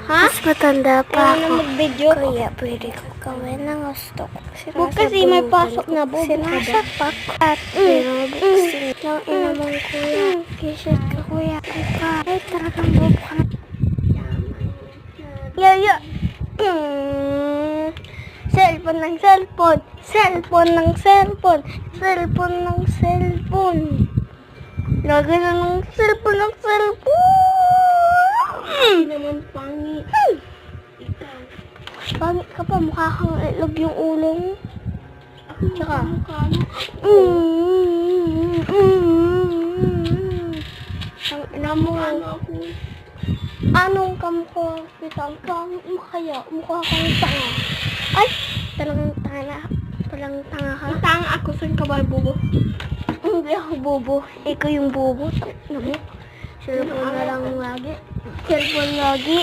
Ha? Mas matanda pa Ayaw na ako. mag-video. Kaya pwede ko gawin ng gusto ko. Huwag kasi may pasok na bobo ka ba? Sinasapak at binubuksin ng ina mong kuya. Kisit ka kuya. Ika. Ay talagang bobo ka na. Yaya. Cellphone ng cellphone. Cellphone ng cellphone. Cellphone ng cellphone. Lagi na ng cellphone ng cellphone. Hindi naman pangit. Ikaw. Pangit ka pa. Mukha kang itlog yung ulo mo. Tsaka. Ang ina mo. Anong kamukha kita? Ang pangit mo kaya. Mukha kang tanga. Ay! Talagang tanga na. Talagang tanga ka. Tanga ako. Saan ka ba, bobo? Hindi ako bobo. Ikaw yung bobo. Cellphone na lang lagi. Cellphone lagi.